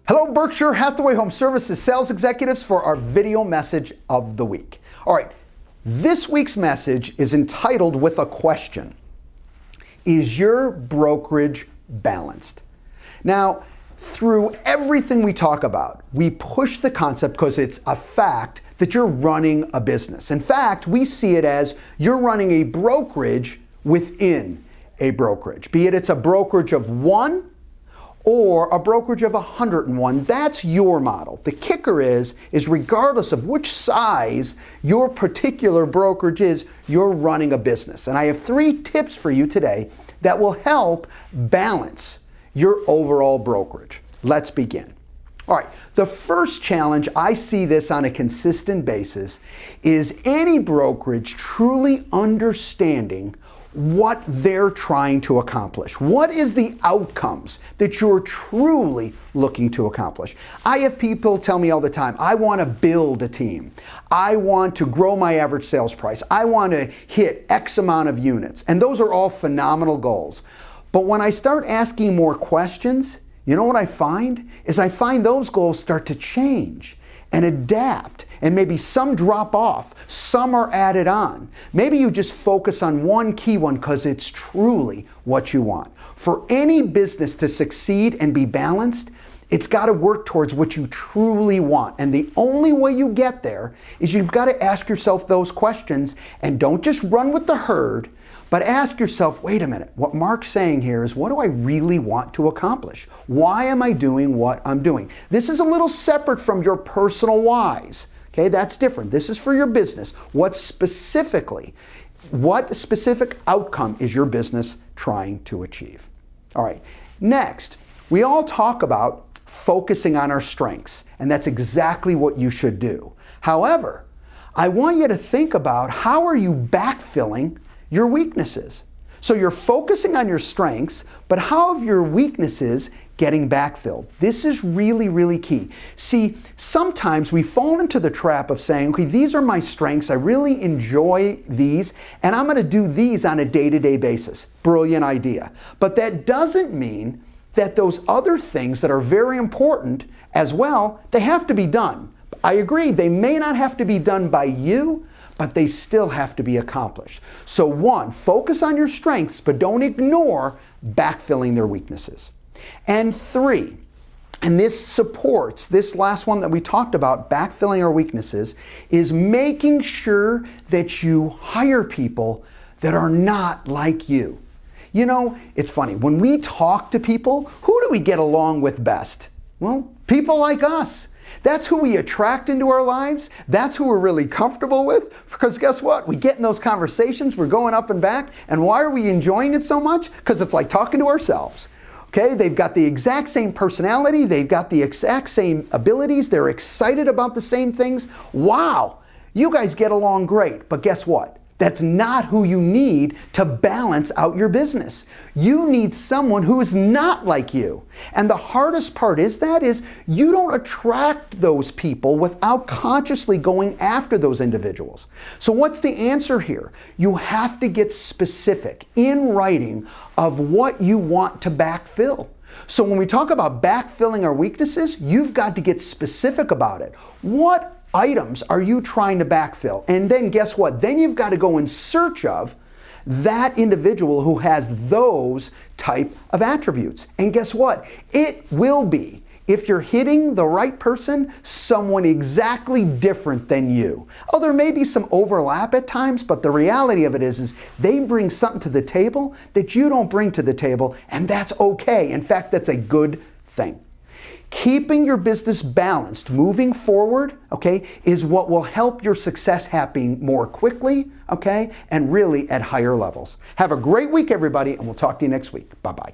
Hello, Berkshire Hathaway Home Services sales executives for our video message of the week. All right, this week's message is entitled with a question. Is your brokerage balanced? Now, through everything we talk about, we push the concept because it's a fact that you're running a business. In fact, we see it as you're running a brokerage within a brokerage, be it it's a brokerage of one or a brokerage of 101. That's your model. The kicker is regardless of which size your particular brokerage is, you're running a business. And I have 3 tips for you today that will help balance your overall brokerage. Let's begin. All right, the first challenge, I see this on a consistent basis, is any brokerage truly understanding what they're trying to accomplish. What is the outcomes that you're truly looking to accomplish? I have people tell me all the time, I want to build a team. I want to grow my average sales price. I want to hit X amount of units. And those are all phenomenal goals. But when I start asking more questions, you know what I find? I find those goals start to change and adapt, and maybe some drop off, some are added on. Maybe you just focus on one key one because it's truly what you want. For any business to succeed and be balanced, it's got to work towards what you truly want. And the only way you get there is you've got to ask yourself those questions, and don't just run with the herd, but ask yourself, wait a minute, what Mark's saying here is, what do I really want to accomplish? Why am I doing what I'm doing? This is a little separate from your personal whys. Okay, that's different. This is for your business. What specific outcome is your business trying to achieve? All right, next, we all talk about focusing on our strengths, and that's exactly what you should do. However, I want you to think about, how are you backfilling your weaknesses? So you're focusing on your strengths, but how have your weaknesses getting backfilled? This is really, really key. See, sometimes we fall into the trap of saying, okay, these are my strengths, I really enjoy these, and I'm going to do these on a day-to-day basis. Brilliant idea. But that doesn't mean that those other things that are very important as well, they have to be done. I agree, they may not have to be done by you, but they still have to be accomplished. So 1, focus on your strengths, but don't ignore backfilling their weaknesses. And 3, and this supports this last one that we talked about, backfilling our weaknesses, is making sure that you hire people that are not like you. You know, it's funny, when we talk to people, who do we get along with best? Well, people like us. That's who we attract into our lives. That's who we're really comfortable with. Because guess what? We get in those conversations, we're going up and back. And why are we enjoying it so much? Because it's like talking to ourselves. Okay, they've got the exact same personality. They've got the exact same abilities. They're excited about the same things. Wow, you guys get along great. But guess what? That's not who you need to balance out your business. You need someone who is not like you. And the hardest part is you don't attract those people without consciously going after those individuals. So what's the answer here? You have to get specific in writing of what you want to backfill. So when we talk about backfilling our weaknesses, you've got to get specific about it. What items are you trying to backfill? And then guess what? Then you've got to go in search of that individual who has those type of attributes. And guess what? It will be, if you're hitting the right person, someone exactly different than you. Oh, there may be some overlap at times, but the reality of it is they bring something to the table that you don't bring to the table, and that's okay. In fact, that's a good thing. Keeping your business balanced moving forward, okay, is what will help your success happen more quickly, okay, and really at higher levels. Have a great week, everybody, and we'll talk to you next week. Bye-bye.